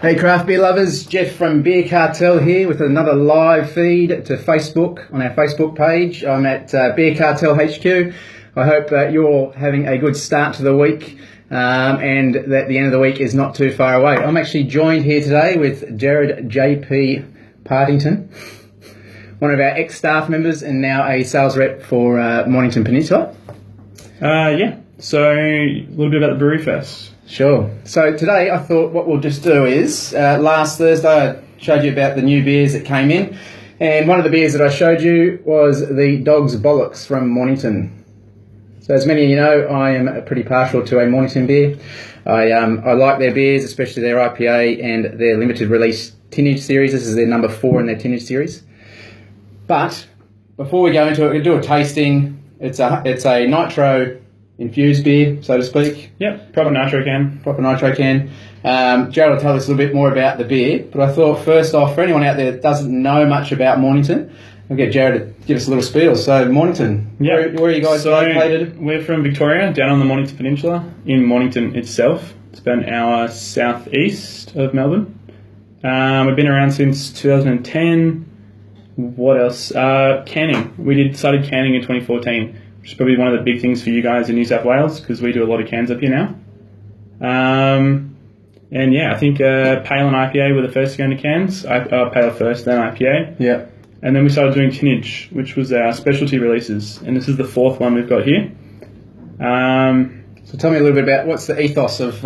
Hey craft beer lovers, Geoff from Beer Cartel here with another live feed to Facebook on our Facebook page. I'm at Beer Cartel HQ. I hope that you're having a good start to the week and that the end of the week is not too far away. I'm actually joined here today with Jarrod J.P. Partington, one of our ex-staff members and now a sales rep for Mornington Peninsula. So a little bit about the brewery first. Sure. So today I thought what we'll just do is, last Thursday I showed you about the new beers that came in, and one of the beers that I showed you was the Dog's Bollocks from Mornington. So as many of you know, I am pretty partial to a Mornington beer. I like their beers, especially their IPA and their limited release tonnage series. This is their number 4 in their tonnage series. But before we go into it, we'll do a tasting. It's a Nitro infused beer, so to speak. Yep, proper nitro can. Jarrod will tell us a little bit more about the beer, but I thought first off, for anyone out there that doesn't know much about Mornington, I'll get Jarrod to give us a little spiel. So Mornington, where are you guys located? We're from Victoria, down on the Mornington Peninsula, in Mornington itself. It's about an hour southeast of Melbourne. We've been around since 2010. What else? Canning. We started canning in 2014. Which is probably one of the big things for you guys in New South Wales, because we do a lot of cans up here now. I think Pale and IPA were the first to go into cans. Pale first, then IPA. Yeah. And then we started doing tonnage, which was our specialty releases. And this is the 4th one we've got here. So tell me a little bit about what's the ethos of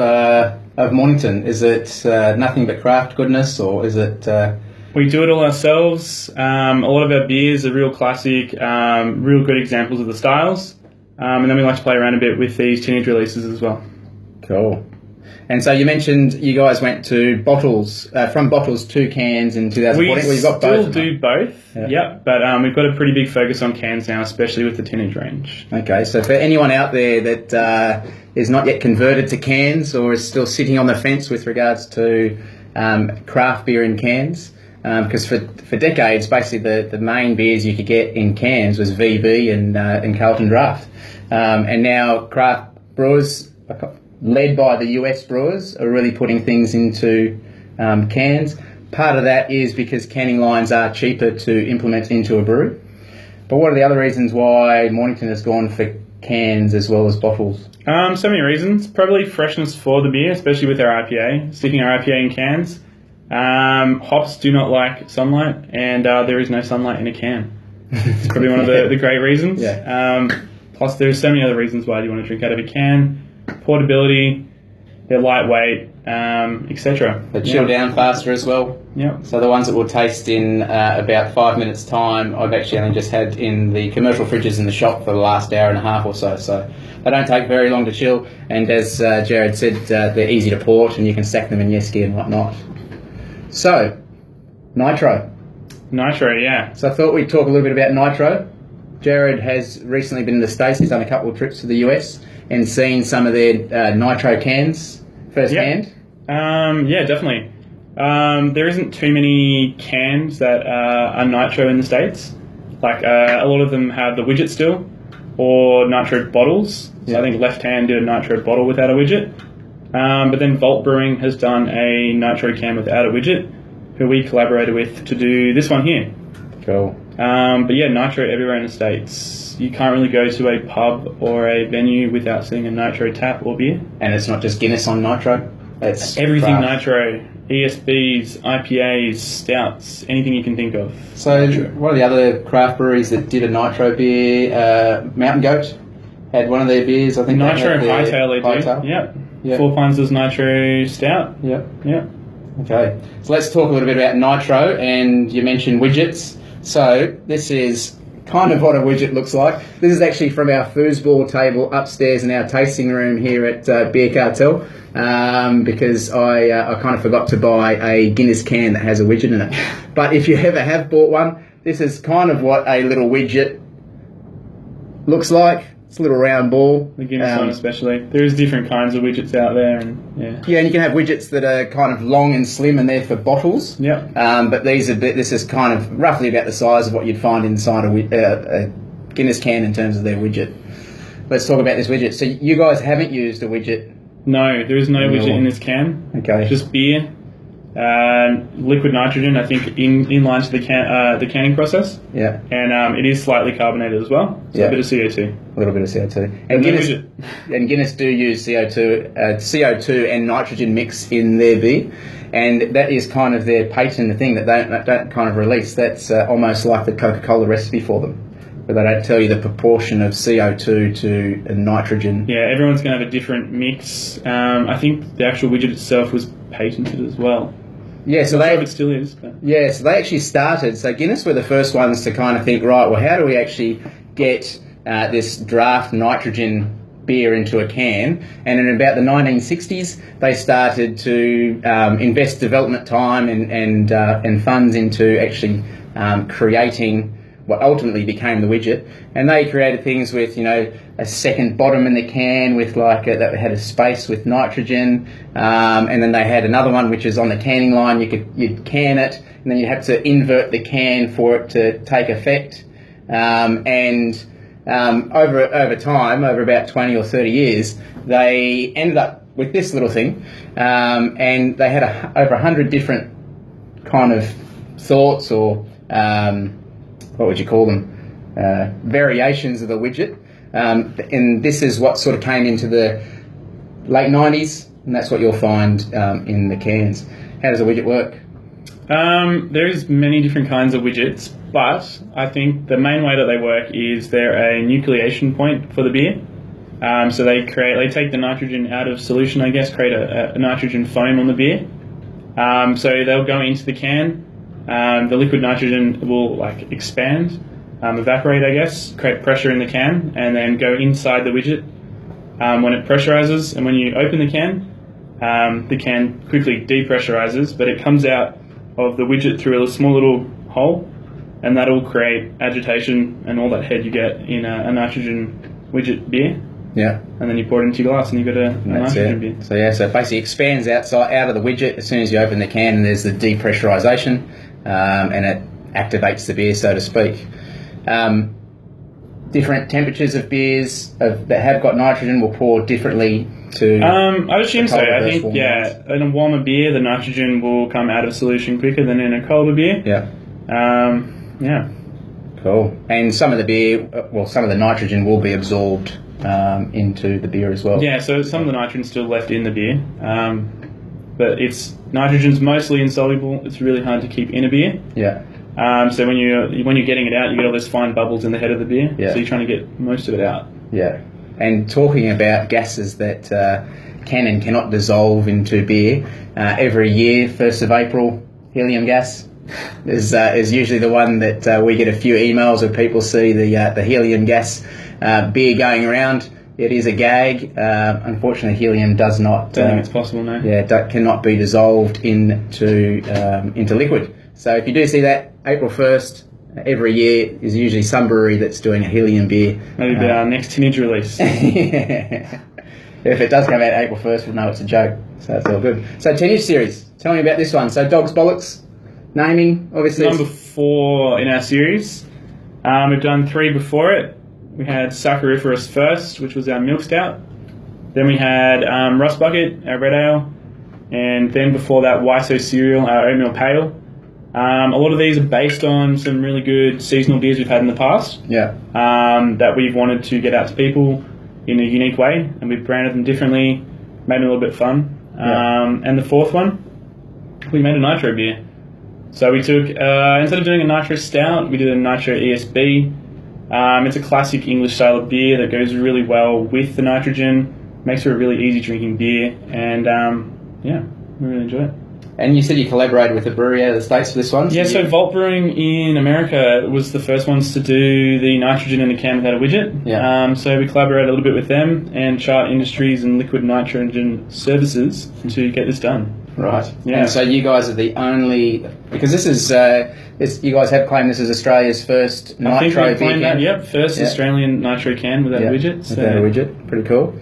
Mornington. Is it nothing but craft goodness, or is it... We do it all ourselves. A lot of our beers are real classic, real good examples of the styles. And then we like to play around a bit with these teenage releases as well. Cool. And so you mentioned you guys went to bottles, from bottles to cans in 2014. We still do both, yeah. But we've got a pretty big focus on cans now, especially with the teenage range. Okay, so for anyone out there that is not yet converted to cans or is still sitting on the fence with regards to craft beer in cans, because for decades, basically the main beers you could get in cans was VB and Carlton Draft. And now craft brewers, led by the US brewers, are really putting things into cans. Part of that is because canning lines are cheaper to implement into a brewery. But what are the other reasons why Mornington has gone for cans as well as bottles? So many reasons. Probably freshness for the beer, especially with our IPA. Sticking our IPA in cans. Hops do not like sunlight, and there is no sunlight in a can. It's probably one of the great reasons. Yeah. Plus, there's so many other reasons why you want to drink out of a can. Portability, they're lightweight, etc. They chill down faster as well. Yeah. So the ones that we'll taste in about 5 minutes' time, I've actually only just had in the commercial fridges in the shop for the last hour and a half or so. So they don't take very long to chill, and as Jarrod said, they're easy to port, and you can stack them in Yeski and whatnot. So, Nitro. Nitro, yeah. So I thought we'd talk a little bit about Nitro. Jarrod has recently been in the States. He's done a couple of trips to the US and seen some of their Nitro cans firsthand. Yeah, definitely. There isn't too many cans that are Nitro in the States. Like, a lot of them have the widget still, or Nitro bottles. So I think Left Hand did a Nitro bottle without a widget. But then Vault Brewing has done a Nitro can without a widget, who we collaborated with to do this one here. Cool. But yeah, Nitro everywhere in the States. You can't really go to a pub or a venue without seeing a Nitro tap or beer. And it's not just Guinness on Nitro? It's everything craft. Nitro. ESBs, IPAs, stouts, anything you can think of. So one of the other craft breweries that did a Nitro beer, Mountain Goat, had one of their beers, I think. Nitro Hightail they do. Yep. 4 Pints Nitro Stout. Yep. Okay. So let's talk a little bit about Nitro, and you mentioned widgets. So this is kind of what a widget looks like. This is actually from our foosball table upstairs in our tasting room here at Beer Cartel, because I kind of forgot to buy a Guinness can that has a widget in it. But if you ever have bought one, this is kind of what a little widget looks like. It's a little round ball. The Guinness one especially. There's different kinds of widgets out there. And and you can have widgets that are kind of long and slim and they're for bottles. Yep. But this is kind of roughly about the size of what you'd find inside a Guinness can in terms of their widget. Let's talk about this widget. So you guys haven't used a widget? No, there is no widget in this can. Okay. Just beer. liquid nitrogen, I think, in line to the canning process. Yeah. And it is slightly carbonated as well. So a bit of CO2. A little bit of CO2. And Guinness do use CO2 and nitrogen mix in their beer. And that is kind of their patent, the thing that they don't kind of release. That's almost like the Coca-Cola recipe for them, but they don't tell you the proportion of CO2 to nitrogen. Yeah, everyone's going to have a different mix. I think the actual widget itself was patented as well. Yeah, so it still is. But. Yeah, so they actually started. So Guinness were the first ones to kind of think, right, well, how do we actually get this draft nitrogen beer into a can? And in about the 1960s, they started to invest development time and funds into actually creating what ultimately became the widget. And they created things with, you know, a second bottom in the can with that had a space with nitrogen, and then they had another one which is on the canning line. You'd can it, and then you'd have to invert the can for it to take effect. Over time, over about 20 or 30 years, they ended up with this little thing, and they had over 100 different kind of thoughts or what would you call them? Variations of the widget. And this is what sort of came into the late 90s, and that's what you'll find in the cans. How does a widget work? There's many different kinds of widgets, but I think the main way that they work is they're a nucleation point for the beer. So they take the nitrogen out of solution, I guess, create a nitrogen foam on the beer. So they'll go into the can. The liquid nitrogen will expand, evaporate, I guess, create pressure in the can, and then go inside the widget. When it pressurizes, and when you open the can quickly depressurizes, but it comes out of the widget through a small little hole, and that'll create agitation and all that head you get in a nitrogen widget beer. Yeah. And then you pour it into your glass and you've got a nitrogen beer. So it basically expands out of the widget as soon as you open the can, and there's the depressurization, and it activates the beer, so to speak. Different temperatures of beers that have got nitrogen will pour differently to... I'd assume so. I think, in a warmer beer, the nitrogen will come out of solution quicker than in a colder beer. Yeah. Yeah. Cool. And some of the nitrogen will be absorbed into the beer as well. Yeah, so some of the nitrogen's still left in the beer. But nitrogen's mostly insoluble. It's really hard to keep in a beer. Yeah. So when you're getting it out, you get all those fine bubbles in the head of the beer. Yeah. So you're trying to get most of it out. Yeah. And talking about gases that can and cannot dissolve into beer, every year, 1st of April, helium gas is usually the one that we get a few emails where people see the helium gas beer going around. It is a gag. Unfortunately, helium does not... Don't think it's possible, no. Yeah, cannot be dissolved into liquid. So if you do see that, April 1st, every year is usually some brewery that's doing a helium beer. Maybe our next teenage release. Yeah. If it does come out April 1st, we'll know it's a joke. So that's all good. So 10-inch series. Tell me about this one. So Dogs Bollocks, naming, obviously. Number 4 in our series. We've done 3 before it. We had Sacchariferous first, which was our milk stout. Then we had Rust Bucket, our red ale. And then before that, Wyso Cereal, our oatmeal pale. A lot of these are based on some really good seasonal beers we've had in the past. Yeah. That we've wanted to get out to people in a unique way, and we've branded them differently, made them a little bit fun. Yeah. And the 4th one, we made a Nitro beer. So we took, instead of doing a Nitro stout, we did a Nitro ESB. It's a classic English style of beer that goes really well with the nitrogen, makes it a really easy drinking beer, and we really enjoy it. And you said you collaborated with a brewery out of the States for this one? Yeah, so Vault Brewing in America was the first ones to do the nitrogen in the can without a widget. Yeah. So we collaborated a little bit with them and Chart Industries and Liquid Nitrogen Services to get this done. Right. Yeah. And so you guys are the only... Because this is... you guys have claimed this is Australia's first Nitro beer can. I think we claimed that, yep. First Australian Nitro can without a widget. So. Without a widget. Pretty cool.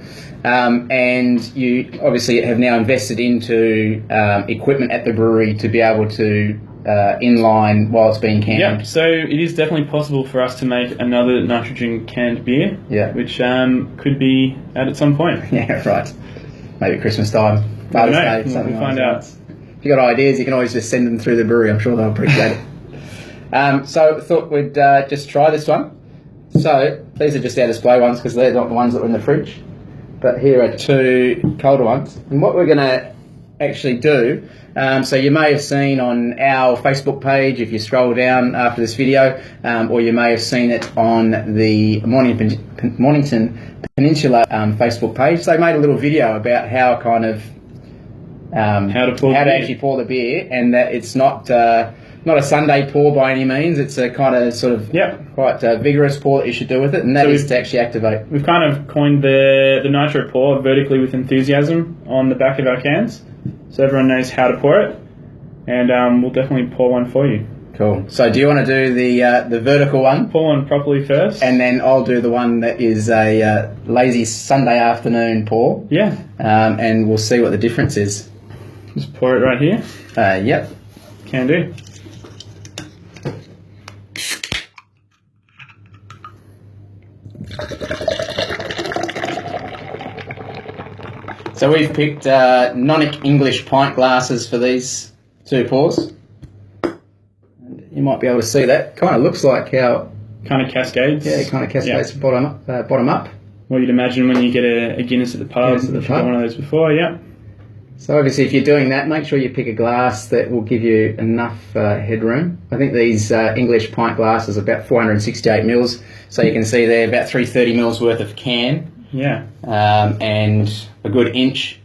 And you obviously have now invested into equipment at the brewery to be able to inline while it's being canned. Yeah, so it is definitely possible for us to make another nitrogen canned beer, which could be out at some point. Yeah, right. Maybe Christmas time, Father's Day, something we'll find out. if you've got ideas, you can always just send them through the brewery. I'm sure they'll appreciate it. So I thought we'd just try this one. So these are just our display ones because they're not the ones that were in the fridge. But here are 2 colder ones. And what we're going to actually do, so you may have seen on our Facebook page if you scroll down after this video, or you may have seen it on the Mornington Peninsula Facebook page. They made a little video about how kind of how to actually pour the beer, and that it's not a Sunday pour by any means. It's a kind of sort of quite vigorous pour that you should do with it, and that is to actually activate. We've kind of coined the Nitro pour vertically with enthusiasm on the back of our cans, so everyone knows how to pour it, and we'll definitely pour one for you. Cool. So do you want to do the vertical one? Pour one properly first. And then I'll do the one that is a lazy Sunday afternoon pour. Yeah. And we'll see what the difference is. Just pour it right here. Yep. Can do. So we've picked non-English pint glasses for these 2 pours. You might be able to see that. Kind of looks like how... Kind of cascades. Yeah, it kind of cascades bottom up. Well, you'd imagine when you get a Guinness at the pub. Guinness at the pub. Got one of those before, yeah. So obviously if you're doing that, make sure you pick a glass that will give you enough headroom. I think these English pint glasses are about 468 mils. So you can see there about 330 mils worth of can. Yeah. And a good inch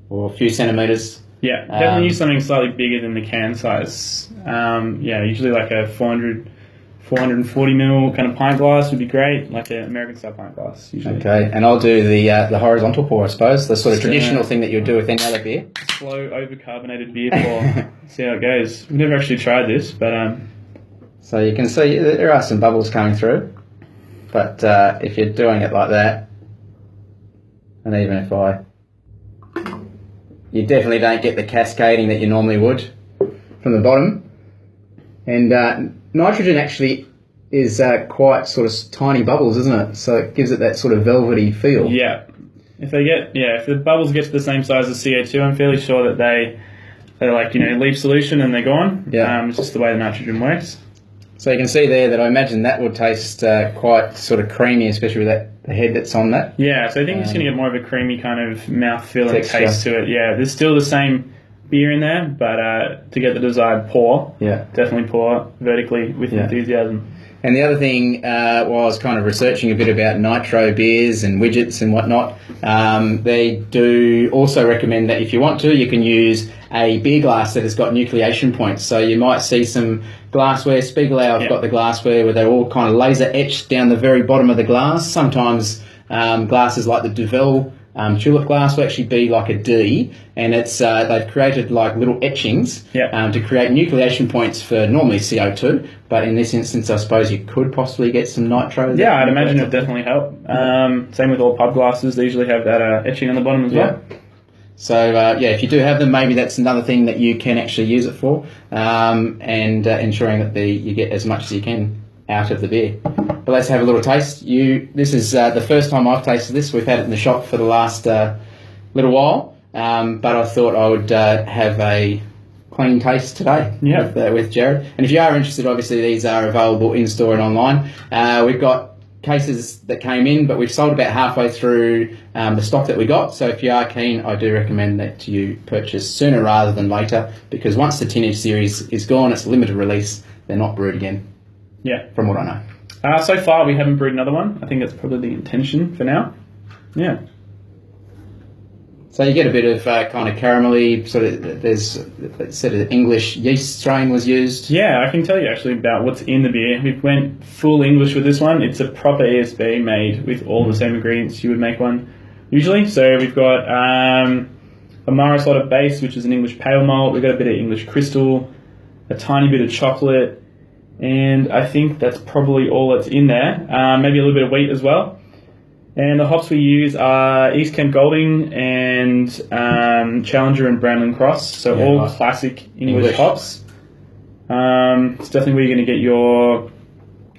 or a few centimetres. Yeah, definitely use something slightly bigger than the can size. Usually like a 440 ml kind of pint glass would be great, like an American style pint glass usually. Okay, and I'll do the horizontal pour, I suppose, the sort of traditional thing that you would do with any other beer. Slow overcarbonated beer pour. See how it goes. We've never actually tried this, but so you can see there are some bubbles coming through, but if you're doing it like that, and even if you definitely don't get the cascading that you normally would from the bottom. And nitrogen actually is quite sort of tiny bubbles, isn't it? So it gives it that sort of velvety feel. Yeah. If the bubbles get to the same size as CO2, I'm fairly sure that they're like, leave solution and they're gone. Yeah. It's just the way the nitrogen works. So you can see there that I imagine that would taste quite sort of creamy, especially with the head that's on that. Yeah, so I think it's going to get more of a creamy kind of mouthfeel and taste to it. Yeah, there's still the same beer in there, but to get the desired pour, definitely pour vertically with enthusiasm. And the other thing, while I was kind of researching a bit about Nitro beers and widgets and whatnot, they do also recommend that if you want to, you can use a beer glass that has got nucleation points. So you might see some glassware. Spiegelau have got the glassware where they're all kind of laser etched down the very bottom of the glass. Sometimes glasses like the Duvel tulip glass will actually be like a D, and it's they've created like little etchings to create nucleation points for normally CO2, but in this instance I suppose you could possibly get some nitro. Yeah, I'd imagine it'd definitely help. Same with all pub glasses, they usually have that etching on the bottom as well. So if you do have them, maybe that's another thing that you can actually use it for, and ensuring that you get as much as you can out of the beer. But let's have a little taste. This is the first time I've tasted this. We've had it in the shop for the last little while, but I thought I would have a clean taste today with Jarrod. And if you are interested, obviously these are available in-store and online. We've got cases that came in, but we've sold about halfway through the stock that we got. So if you are keen, I do recommend that you purchase sooner rather than later, because once the 10-inch series is gone, it's a limited release. They're not brewed again. Yeah, from what I know. So far, we haven't brewed another one. I think that's probably the intention for now. Yeah. So you get a bit of kind of caramelly, sort of, there's sort of English yeast strain was used. Yeah, I can tell you actually about what's in the beer. We went full English with this one. It's a proper ESB made with all the same ingredients you would make one usually. So we've got a Maris Otter base, which is an English pale malt. We've got a bit of English crystal, a tiny bit of chocolate, and I think that's probably all that's in there. Maybe a little bit of wheat as well. And the hops we use are East Kent Golding and Challenger and Brownland Cross. So all classic English hops. It's definitely where you're going to get your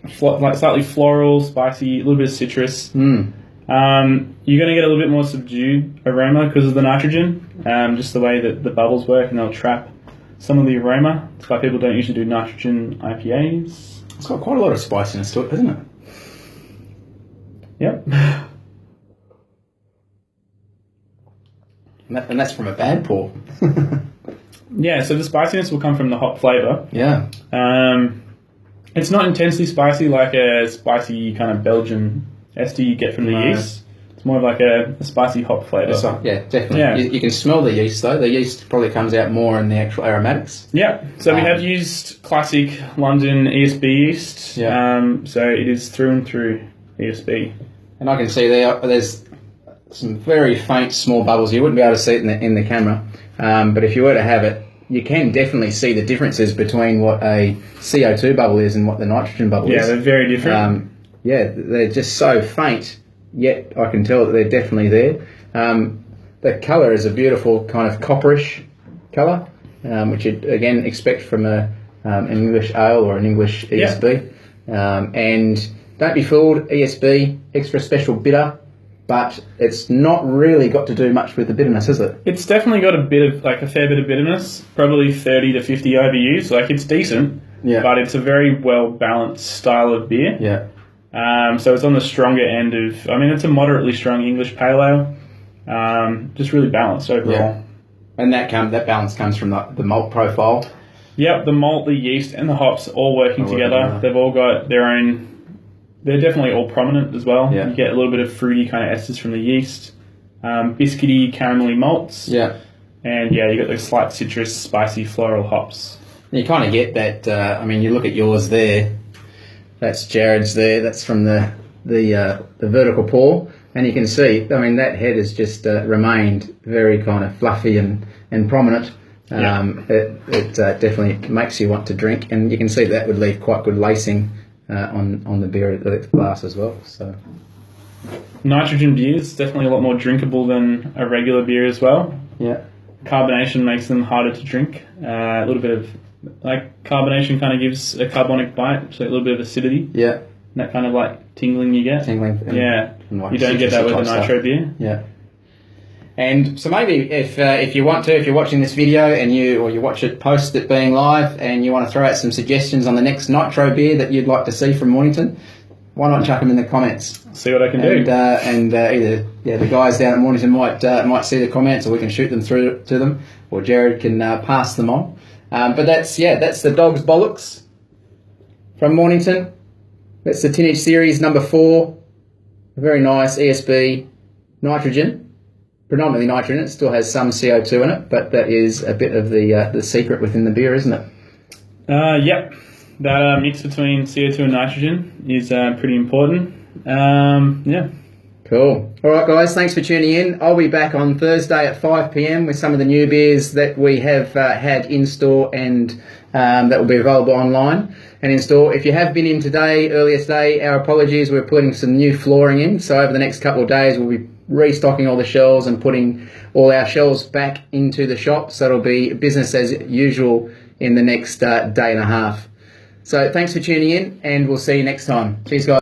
slightly floral, spicy, a little bit of citrus. You're going to get a little bit more subdued aroma because of the nitrogen, just the way that the bubbles work, and they'll trap some of the aroma. That's why people don't usually do nitrogen IPAs. It's got quite a lot of spiciness to it, hasn't it? Yep. And that's from a bad pour. Yeah, so the spiciness will come from the hop flavour. Yeah. It's not intensely spicy like a spicy kind of Belgian ester you get from the yeast. It's more of like a spicy hop flavour. Yeah, definitely. Yeah. You can smell the yeast though. The yeast probably comes out more in the actual aromatics. Yeah, so we have used classic London ESB yeast. Yeah. So it is through and through ESB. And I can see there's some very faint small bubbles. You wouldn't be able to see it in the camera. But if you were to have it, you can definitely see the differences between what a CO2 bubble is and what the nitrogen bubble is. Yeah, they're very different. They're just so faint, yet I can tell that they're definitely there. The colour is a beautiful kind of copperish colour, which you'd again expect from an English ale or an English ESB. And don't be fooled, ESB, extra special bitter, but it's not really got to do much with the bitterness, is it? It's definitely got a fair bit of bitterness, probably 30 to 50 IBUs. Like, it's decent, but it's a very well-balanced style of beer. Yeah. So it's on the stronger end of, it's a moderately strong English pale ale. Just really balanced overall. Yeah. And that balance comes from the malt profile. Yep, the malt, the yeast, and the hops all working together. They've all got their own... They're definitely all prominent as well. Yeah. You get a little bit of fruity kind of esters from the yeast, biscuity, caramelly malts. Yeah. And you got those slight citrus, spicy, floral hops. You kind of get that. You look at yours there. That's Jarrod's there. That's from the vertical pour, and you can see. That head has just remained very kind of fluffy and prominent. It definitely makes you want to drink, and you can see that would leave quite good lacing on the beer at the glass as well. So nitrogen beers definitely a lot more drinkable than a regular beer as well. Yeah. Carbonation makes them harder to drink. A little bit of carbonation kind of gives a carbonic bite, so a little bit of acidity. Yeah. And that kind of tingling you get. Tingling. You don't get that with a nitro beer. Yeah. And so maybe if you want to, if you're watching this video and you watch it post it being live and you want to throw out some suggestions on the next nitro beer that you'd like to see from Mornington, why not chuck them in the comments? See what I can do. And either the guys down at Mornington might see the comments, or we can shoot them through to them, or Jarrod can pass them on. But that's the Dogs Bollocks from Mornington. That's the Teenage Series number 4. Very nice ESB nitrogen. Predominantly nitrogen. It still has some CO2 in it, but that is a bit of the secret within the beer, isn't it? Yep. That mix between CO2 and nitrogen is pretty important. Yeah. Cool. All right, guys. Thanks for tuning in. I'll be back on Thursday at 5 p.m. with some of the new beers that we have had in store and that will be available online and in store. If you have been in earlier today, our apologies. We're putting some new flooring in, so over the next couple of days we'll be restocking all the shelves and putting all our shelves back into the shop, so it'll be business as usual in the next day and a half. So thanks for tuning in, and we'll see you next time. Cheers, guys.